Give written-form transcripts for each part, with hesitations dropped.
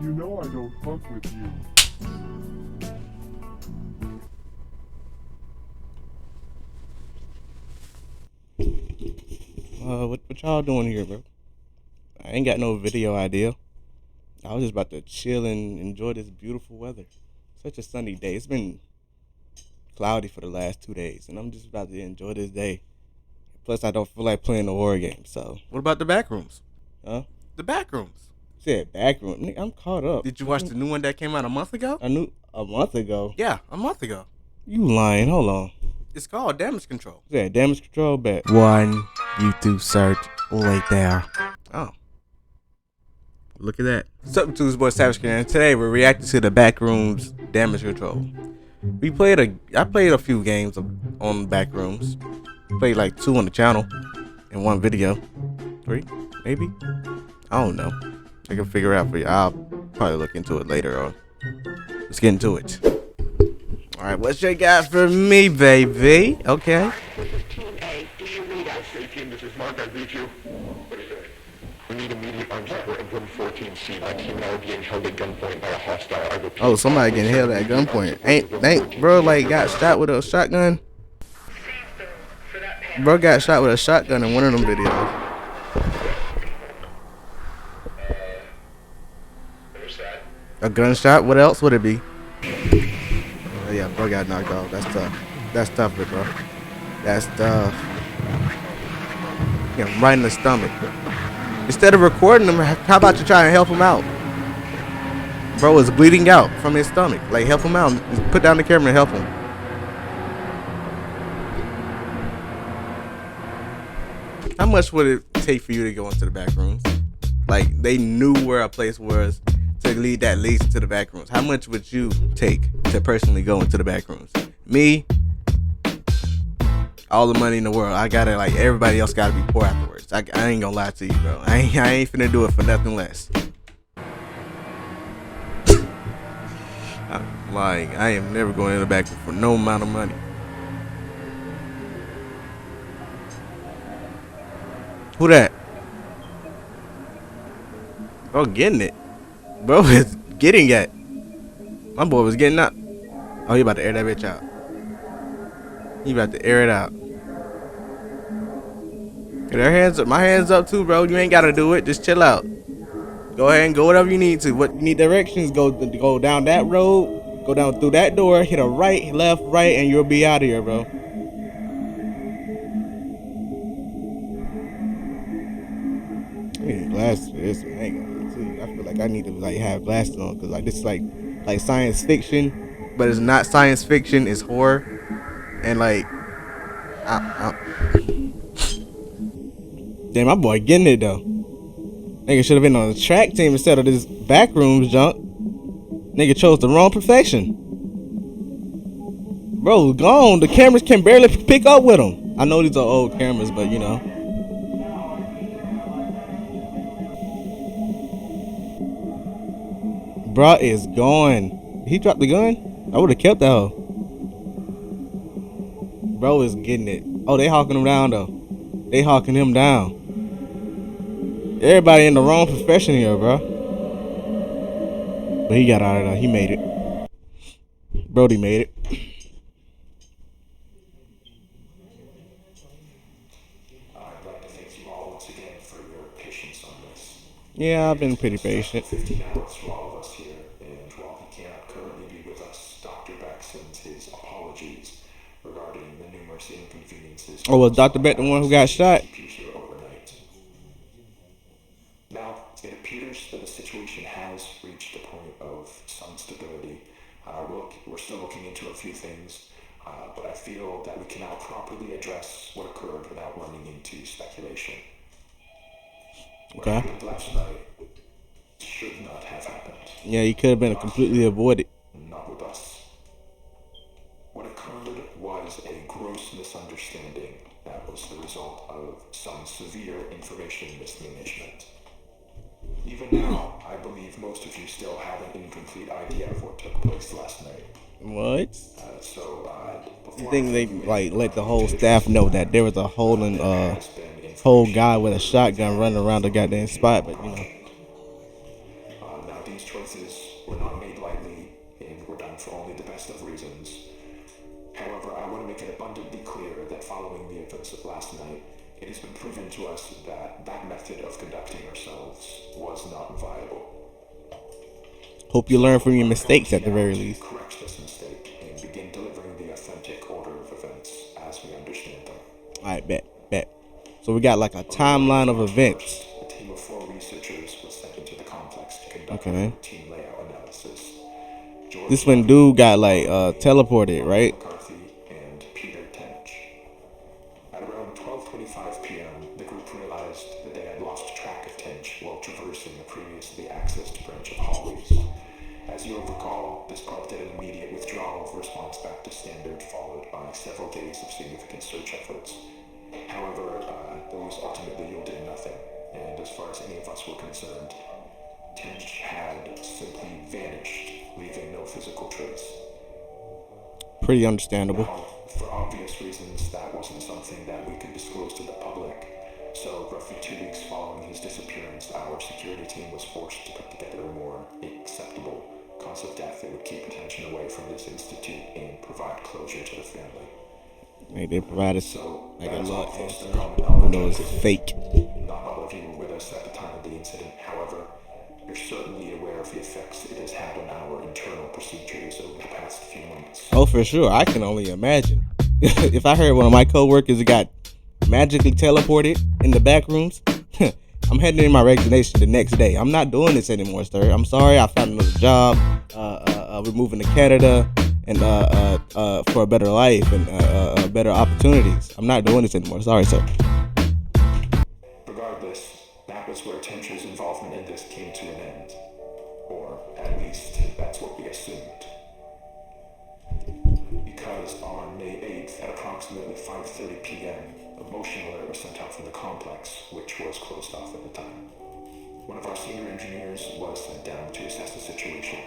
You know I don't fuck with you. What y'all doing here, bro? I ain't got no video idea. I was just about to chill and enjoy this beautiful weather. Such a sunny day. It's been cloudy for the last 2 days, and I'm just about to enjoy this day. Plus, I don't feel like playing the horror game, so. What about the Backrooms? Huh? The Backrooms. Said backroom. Nigga, I'm caught up. Did you watch the new one that came out a month ago? I knew a month ago. Yeah, a month ago. You lying. Hold on. It's called Damage Control. Yeah, damage control back. One YouTube search right there. Oh. Look at that. What's up, to this boy SavageKid, and today we're reacting to the Backrooms Damage Control. I played a few games on Backrooms. Played like 2 on the channel in one video. 3, maybe? I don't know. I can figure it out for you. I'll probably look into it later on. Let's get into it. Alright, what's your guy for me, baby? Okay. This is Mark, I beat you. What is it? We need immediate armed support in room 14C. My team now being held at gunpoint by a hostile. Oh, somebody getting held at gunpoint. Ain't bro like got shot with a shotgun? Bro got shot with a shotgun in one of them videos. A gunshot? What else would it be? Oh, yeah, bro got knocked off. That's tough. That's tough, bro. That's tough. Yeah, right in the stomach. Instead of recording him, how about you try and help him out? Bro is bleeding out from his stomach. Like, help him out. Just put down the camera and help him. How much would it take for you to go into the back rooms? Like, they knew where a place was to lead that leads to the back rooms. How much would you take to personally go into the back rooms? Me, all the money in the world. I gotta, like, everybody else gotta be poor afterwards. I ain't gonna lie to you, bro. I ain't finna do it for nothing less. I'm lying. I am never going in the back room for no amount of money. Who that? Bro, getting it. Bro is getting it. My boy was getting up. Oh, he about to air that bitch out. He about to air it out. Get our hands up. My hands up too, bro. You ain't gotta do it. Just chill out. Go ahead and go whatever you need to. What you need directions? Go down that road. Go down through that door. Hit a right, left, right, and you'll be out of here, bro. I need glasses for this one. I ain't gonna lie to you. I feel like I need to like have glasses on because like this is like science fiction, but it's not science fiction. It's horror, and like, damn, my boy getting it though. Nigga should have been on the track team instead of this Backrooms junk. Nigga chose the wrong profession. Bro, gone. The cameras can barely pick up with him. I know these are old cameras, but you know. Bro is gone. He dropped the gun? I would have kept that hoe. Bro is getting it. Oh, they hawking him down though. They hawking him down. Everybody in the wrong profession here, bro. But he got out of there. He made it. Brody made it. I'd like to thank you all once again for your patience on this. Yeah, I've been pretty patient. 15 hours for all of us here, and while he cannot currently be with us, Dr. Beck sends his apologies regarding the numerous inconveniences. Oh, was Dr. Beck the one who got shot? Here overnight. Now, it appears that the situation has reached a point of some stability. We're still looking into a few things, but I feel that we can now properly address what occurred without running into speculation. What Okay. happened last night should not have happened. Yeah, he could have been completely avoided. Not with us. What occurred was a gross misunderstanding that was the result of some severe information mismanagement. Even now, I believe most of you still have an incomplete idea of what took place last night. What? Before You think they like let the whole staff know that there was a whole guy with a shotgun running around the goddamn spot, but you know. Now these choices clear that following the events of last night, it has been proven to us that that method of conducting ourselves was not viable. Hope you learn from your mistakes at the very least. Correct this mistake and begin delivering the authentic order of events as we understand them. Alright, bet. So we got like a timeline of events. A team of 4 researchers was sent into the complex to conduct a routine layout analysis. This one dude got like teleported, right? McCarthy and Peter Tench. At around 12:25 p.m., the group realized that they had lost track of Tench while traversing a previously accessed branch of hallways. As you'll recall, this prompted an immediate withdrawal of response back to standard, followed by several days of significant search efforts. However, those ultimately yielded nothing, and as far as any of us were concerned, Tench had simply vanished, leaving no physical trace. Pretty understandable. Now, for obvious reasons, that wasn't something that we could disclose to the public. So, roughly 2 weeks following his disappearance, our security team was forced to put together a more acceptable cause of death that would keep attention away from this institute and provide closure to the family. They provided So, like a that is all lot, close to common even knowledge. though it's fake. Not all of you were with us at the time of the incident. However, you're certainly aware of the effects it has had on our internal procedures over the past few months. Oh, for sure. I can only imagine. If I heard one of my coworkers got magically teleported in the back rooms, I'm heading in my resignation the next day. I'm not doing this anymore, sir. I'm sorry. I found another job. We're moving to Canada and for a better life and better opportunities. I'm not doing this anymore. Sorry, sir. Regardless, that was where Tench's involvement in this came to an end. Or, at least, that's what we assumed. Because on May 8th, at approximately 5:30 p.m., a motion alert was sent out from the complex, which was closed off at the time. One of our senior engineers was sent down to assess the situation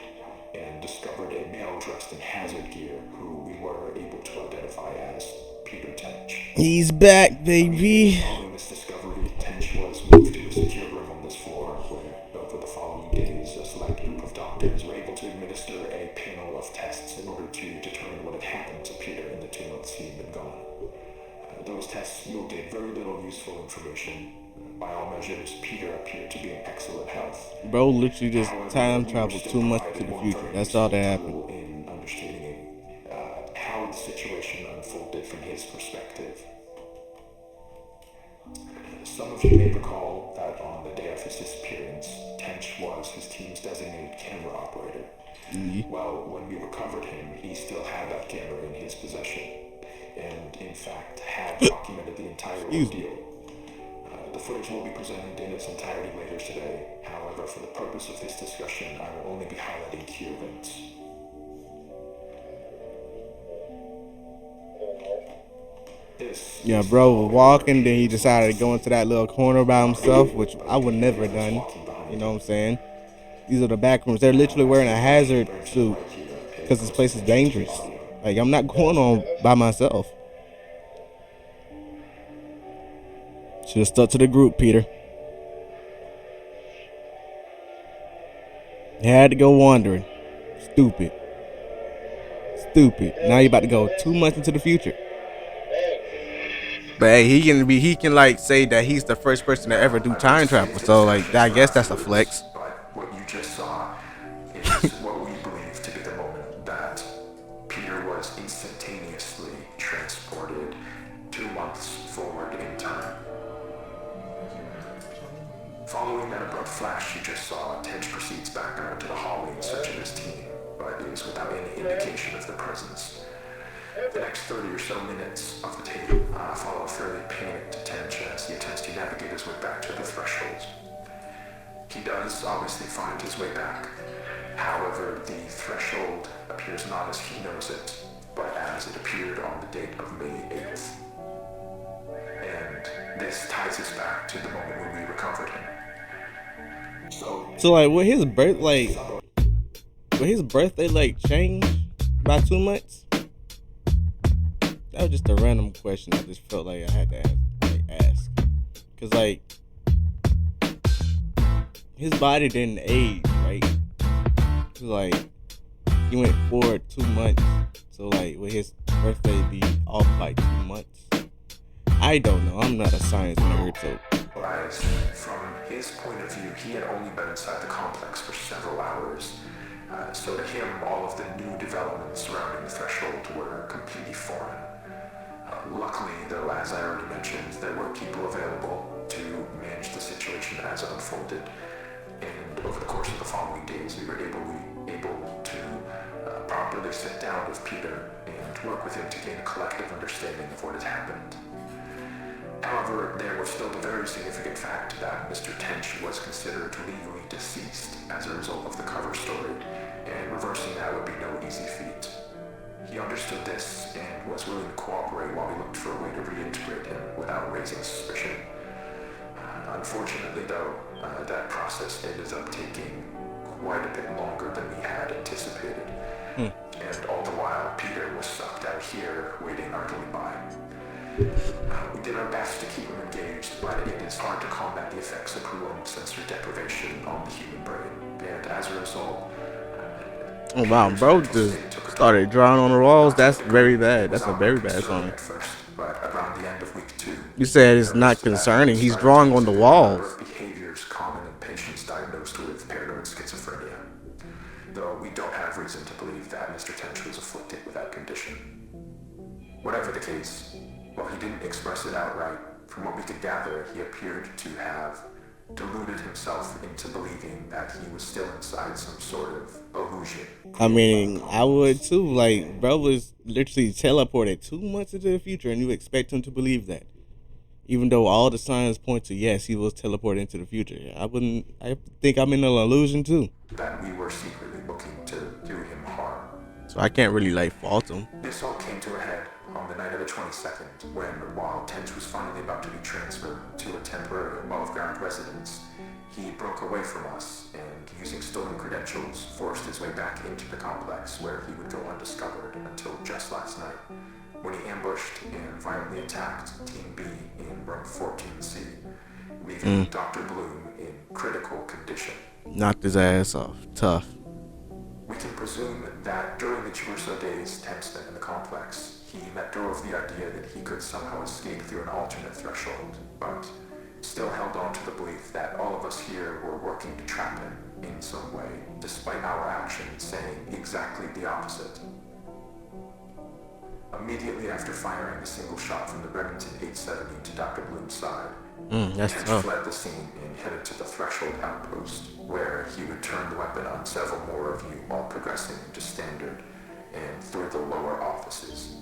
and discovered a male dressed in hazard gear who we were able to identify as Peter Tench. He's back, baby. Following this discovery, Tench was moved to a secure room on this floor where, over the following days, a select group of doctors were able to administer a panel of tests in order to determine what had happened to Peter in the 2 months he had been gone. Those tests yielded very little useful information. By all measures, Peter appeared to be in excellent health. Bro literally just However, time we were traveled still too much provided to the more future. very That's all that useful happened. in understanding how the situation unfolded from his perspective. Some of you may recall that on the day of his disappearance, Tench was his team's designated camera operator. Well, when we recovered him, he still had that camera in his possession, and in fact had documented the entire ordeal. The footage will be presented in its entirety later today. However, for the purpose of this discussion, I will only be highlighting key events. Yeah, bro was walking, then he decided to go into that little corner by himself, which I would never have done. You know what I'm saying? These are the back rooms. They're literally wearing a hazard suit because this place is dangerous. Like, I'm not going on by myself. Should have stuck to the group, Peter. You had to go wandering. Stupid. Now you're about to go 2 months into the future. But hey, he can like say that he's the first person to ever do time travel. So like, I guess that's a flex. But what you just saw is what we believe to be the moment that Peter was instantaneously transported 2 months forward in time. Following that abrupt flash you just saw, Tench proceeds back out to the hallway in search of his team, but is without any indication of their presence. The next 30 or so minutes of the tape follow a fairly panicked Tench as he attempts to navigate his way back to the threshold. He does obviously find his way back. However, the threshold appears not as he knows it, but as it appeared on the date of May 8th. And this ties us back to the moment when we recovered him. So like, will his birthday like change by 2 months? That was just a random question I just felt like I had to ask. Cause like, his body didn't age, right? Like, he went forward 2 months. So like, would his birthday be off by 2 months? I don't know. I'm not a science nerd, so. Whereas, from his point of view, he had only been inside the complex for several hours. So to him, all of the new developments surrounding the threshold were completely foreign. Luckily, though, as I already mentioned, there were people available to manage the situation as it unfolded. And over the course of the following days, we were able to properly sit down with Peter and work with him to gain a collective understanding of what had happened. However, there was still the very significant fact that Mr. Tench was considered legally deceased as a result of the cover story, and reversing that would be no easy feat. He understood this and was willing to cooperate while we looked for a way to reintegrate him without raising suspicion. Unfortunately, though, that process ended up taking quite a bit longer than we had anticipated. And all the while, Peter was sucked out here, waiting idly by. We did our best to keep him engaged, but it is hard to combat the effects of prolonged sensory deprivation on the human brain. And as a result, oh wow, bro just started drawing on the walls. That's very bad. That's a very bad sign. But around the end of week 2, You said it's not concerning. He's drawing on the walls. behaviors common in patients diagnosed with paranoid schizophrenia. Though we don't have reason to believe that Mr. Tench was afflicted with that condition. Whatever the case, while he didn't express it outright, from what we could gather, he appeared to have deluded himself into believing that he was still inside some sort of illusion. I mean, I would too. Like, bro was literally teleported 2 months into the future, and you expect him to believe that, even though all the signs point to yes, he was teleported into the future. I think I'm in an illusion too. That we were secretly looking to do him harm. So I can't really like fault him. This all came to a head on the night of the 22nd, when, while Tench was finally about to be transferred to a temporary above-ground residence, he broke away from us and, using stolen credentials, forced his way back into the complex, where he would go undiscovered until just last night, when he ambushed and violently attacked Team B in room 14C, leaving Dr. Bloom in critical condition. Knocked his ass off. Tough. We can presume that during the 2 or so days Tench spent in the complex, he let go of the idea that he could somehow escape through an alternate threshold, but still held on to the belief that all of us here were working to trap him in some way, despite our actions saying exactly the opposite. Immediately after firing a single shot from the Remington 870 to Dr. Bloom's side, That's Tench tough. fled the scene and headed to the threshold outpost, where he would turn the weapon on several more of you while progressing into standard and through the lower offices.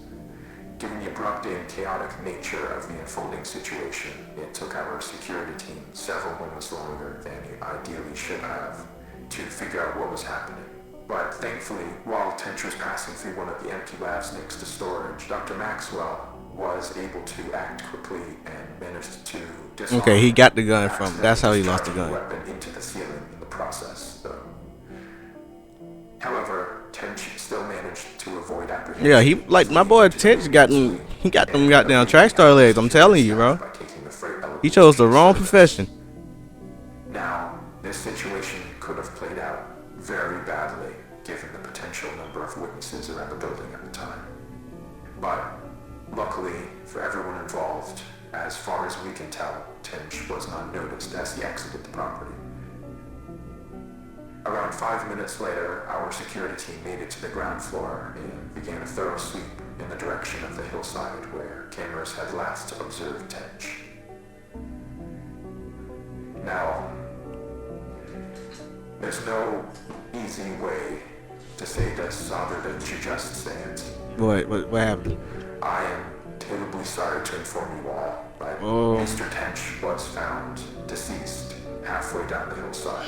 Given the abrupt and chaotic nature of the unfolding situation, it took our security team several moments longer than it ideally should have to figure out what was happening. But thankfully, while Tench was passing through one of the empty labs next to storage, Dr. Maxwell was able to act quickly and managed to disarm. Okay, he got the gun from. That's how he lost the gun. Weapon into the ceiling in the process, though. However, Tench still managed to avoid apprehension. Yeah, he like my boy Tench got them. He got them goddamn track star legs. I'm telling you, bro. By taking the freight elevator. He chose the wrong profession. Now, this situation could have played out very badly, given the potential number of witnesses around the building at the time. But luckily for everyone involved, as far as we can tell, Tench was unnoticed as he exited the property. Around 5 minutes later, our security team made it to the ground floor and began a thorough sweep in the direction of the hillside where cameras had last observed Tench. Now, there's no easy way to say this other than to just say it. What happened? I am terribly sorry to inform you all, but Oh. Mr. Tench was found deceased halfway down the hillside.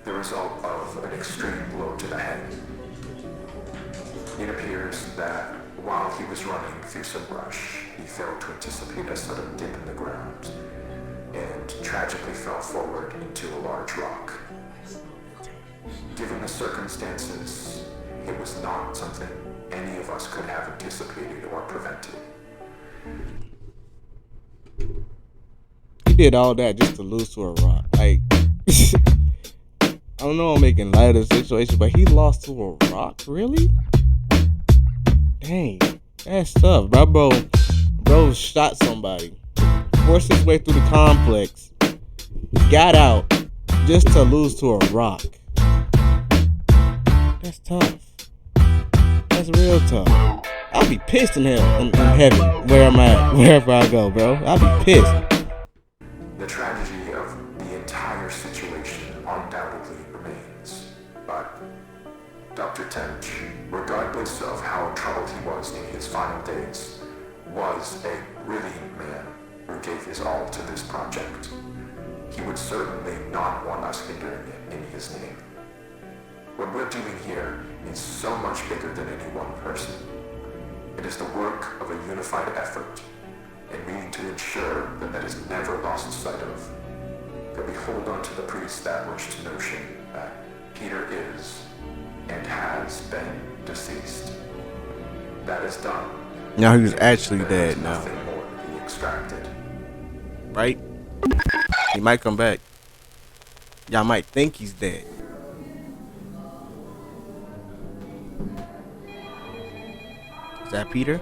The result of an extreme blow to the head. It appears that while he was running through some brush, he failed to anticipate a sudden dip in the ground and tragically fell forward into a large rock. Given the circumstances, it was not something any of us could have anticipated or prevented. He did all that just to lose to a rock. Like, don't know I'm making light of the situation, but he lost to a rock? Really? Dang, that's tough, bro. Bro shot somebody, forced his way through the complex, got out just to lose to a rock. That's tough. That's real tough. I'll be pissed in hell, in heaven, where I'm at, wherever I go, bro. I'll be pissed. The tragedy of the entire situation undoubtedly remains, but Dr. Tench, regardless of how troubled he was in his final days, was a brilliant man who gave his all to this project. He would certainly not want us hindering it in his name. What we're doing here is so much bigger than any one person. It is the work of a unified effort, and we need to ensure that that is never lost sight of. That we hold on to the pre-established notion that Peter is and has been deceased. That is done. Now he's actually dead now. Nothing more to be extracted. Right? He might come back. Y'all might think he's dead. Is that Peter?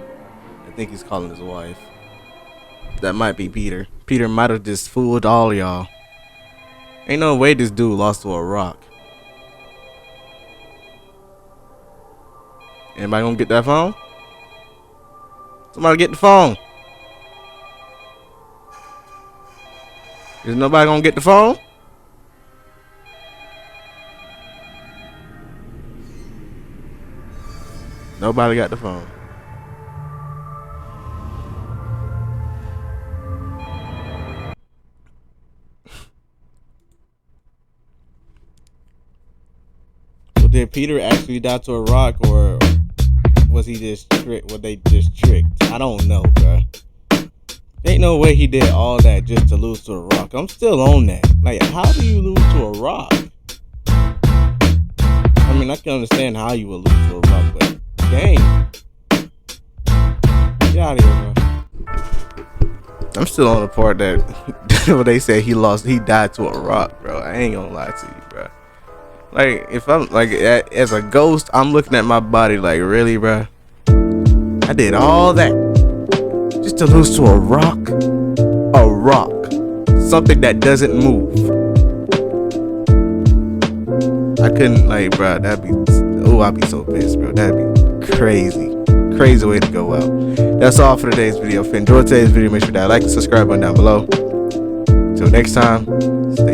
I think he's calling his wife. That might be Peter. Peter might have just fooled all y'all. Ain't no way this dude lost to a rock. Anybody gonna get that phone? Somebody get the phone. Is nobody gonna get the phone? Nobody got the phone. So did Peter actually die to a rock, or was he just tricked? Were they just tricked? I don't know, bro. Ain't no way he did all that just to lose to a rock. I'm still on that. Like, how do you lose to a rock? I mean, I can understand how you would lose to a rock, but dang. Get out of here, bro. I'm still on the part that when they say he died to a rock, bro. I ain't gonna lie to you, bro. Like, if I'm like as a ghost, I'm looking at my body like, really, bro? I did all that just to lose to a rock? A rock. Something that doesn't move. I couldn't, like, bro, I'd be so pissed, bro. That'd be crazy. Crazy way to go out. That's all for today's video. If you enjoyed today's video, make sure that like and subscribe button down below. Till next time, stay